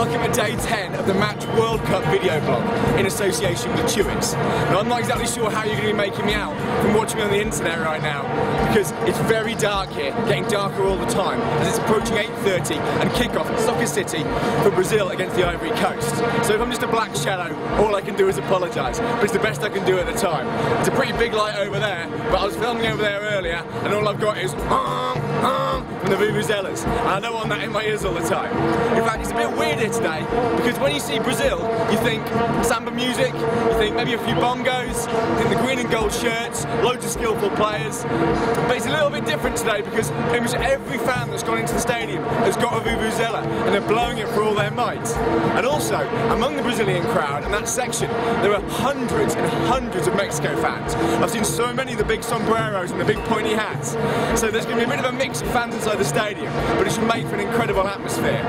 welcome to day 10 of the Match World Cup video blog in association with Chewits. Now I'm not exactly sure how you're going to be making me out from watching me on the internet right now, because it's very dark here, getting darker all the time as it's approaching 8:30 and kick-off at Soccer City for Brazil against the Ivory Coast. So if I'm just a black shadow, all I can do is apologise, but it's the best I can do at the time. It's a pretty big light over there, but I was filming over there earlier and all I've got is from the vuvuzelas, and I don't want that in my ears all the time. In fact, it's a bit weird here today, because when you see Brazil, you think samba music, you think maybe a few bongos, you think the green and gold shirts, loads of skillful players, but it's a little bit different today because pretty much every fan that's gone into the stadium has got a vuvuzela, and they're blowing it for all their might. And also, among the Brazilian crowd in that section, there are hundreds and hundreds of Mexico fans. I've seen so many of the big sombreros and the big pointy hats, so there's going to be a bit of a mix of fans inside the stadium, but it should make for an incredible atmosphere.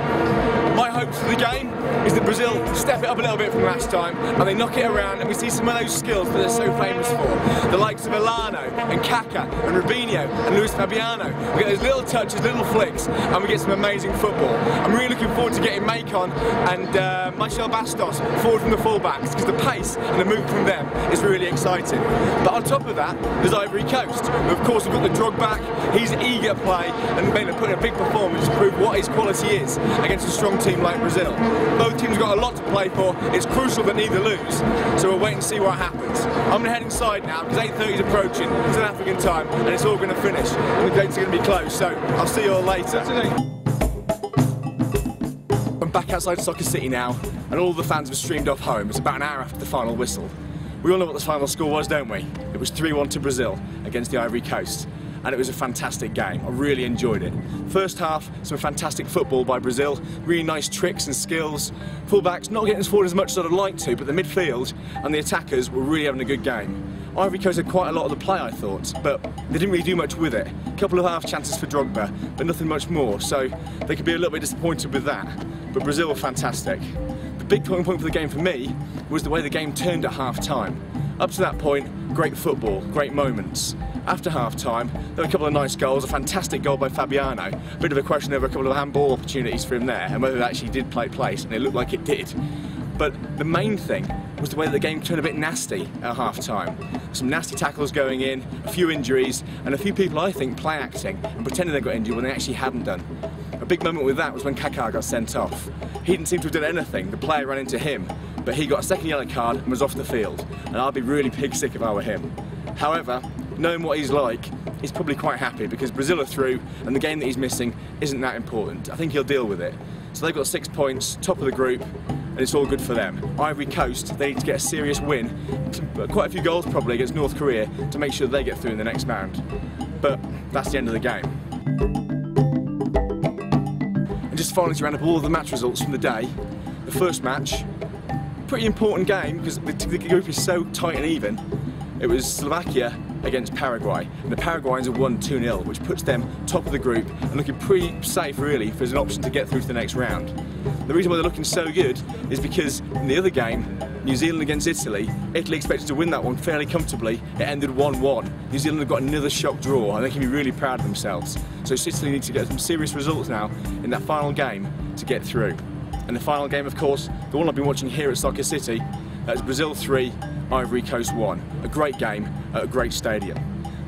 My hopes for the game is that Brazil step it up a little bit from last time and they knock it around and we see some of those skills that they're so famous for. The likes of Elano and Kaká and Rubinho and Luis Fabiano. We get those little touches, little flicks, and we get some amazing football. I'm really looking forward to getting Macon and Michel Bastos forward from the fullbacks, because the pace and the movement from them is really exciting. But on top of that, there's Ivory Coast. Of course, we've got the drug back. He's eager to play and put in a big performance to prove what his quality is against a strong team like Brazil. Both teams have got a lot to play for. It's crucial that neither lose, so we'll wait and see what happens. I'm going to head inside now because 8:30 is approaching, South African time, and it's all going to finish and the gates are going to be closed, so I'll see you all later. I'm back outside Soccer City now, and all the fans have streamed off home. It's about an hour after the final whistle. We all know what the final score was, don't we? It was 3-1 to Brazil against the Ivory Coast. And it was a fantastic game. I really enjoyed it. First half, some fantastic football by Brazil, really nice tricks and skills. Fullbacks not getting us forward as much as I'd like to, but the midfield and the attackers were really having a good game. Ivory Coast had quite a lot of the play, I thought, but they didn't really do much with it. A couple of half chances for Drogba, but nothing much more, so they could be a little bit disappointed with that. But Brazil were fantastic. The big turning point for the game for me was the way the game turned at half-time. Up to that point, great football, great moments. After half-time, there were a couple of nice goals, a fantastic goal by Fabiano. A bit of a question over a couple of handball opportunities for him there, and whether it actually did play place, and it looked like it did. But the main thing was the way that the game turned a bit nasty at half-time. Some nasty tackles going in, a few injuries, and a few people, I think, play acting and pretending they got injured when they actually hadn't done. A big moment with that was when Kaká got sent off. He didn't seem to have done anything, the player ran into him, but he got a second yellow card and was off the field, and I'd be really pig sick if I were him. However, knowing what he's like, he's probably quite happy because Brazil are through and the game that he's missing isn't that important. I think he'll deal with it. So they've got 6 points, top of the group, and it's all good for them. Ivory Coast, they need to get a serious win, quite a few goals probably against North Korea, to make sure they get through in the next round. But that's the end of the game. And just finally to round up all of the match results from the day, the first match, pretty important game because the group is so tight and even. It was Slovakia against Paraguay, and the Paraguayans have won 2-0, which puts them top of the group and looking pretty safe really if there's an option to get through to the next round. The reason why they're looking so good is because in the other game, New Zealand against Italy, Italy expected to win that one fairly comfortably. It ended 1-1. New Zealand have got another shock draw and they can be really proud of themselves. So Italy need to get some serious results now in that final game to get through. And the final game, of course, the one I've been watching here at Soccer City, that's Brazil 3, Ivory Coast 1. A great game at a great stadium.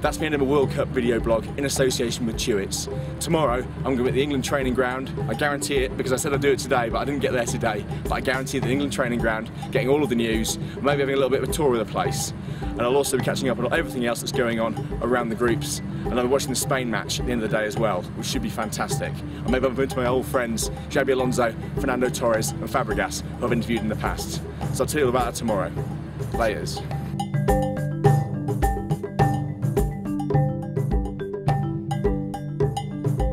That's the end of my World Cup video blog in association with Chewits. Tomorrow, I'm going to be at the England training ground. I guarantee it because I said I'd do it today, but I didn't get there today. But I guarantee the England training ground, getting all of the news, maybe having a little bit of a tour of the place. And I'll also be catching up on everything else that's going on around the groups. And I'll be watching the Spain match at the end of the day as well, which should be fantastic. I may bump into my old friends, Xabi Alonso, Fernando Torres and Fabregas, who I've interviewed in the past. So I'll tell you all about that tomorrow. Laters.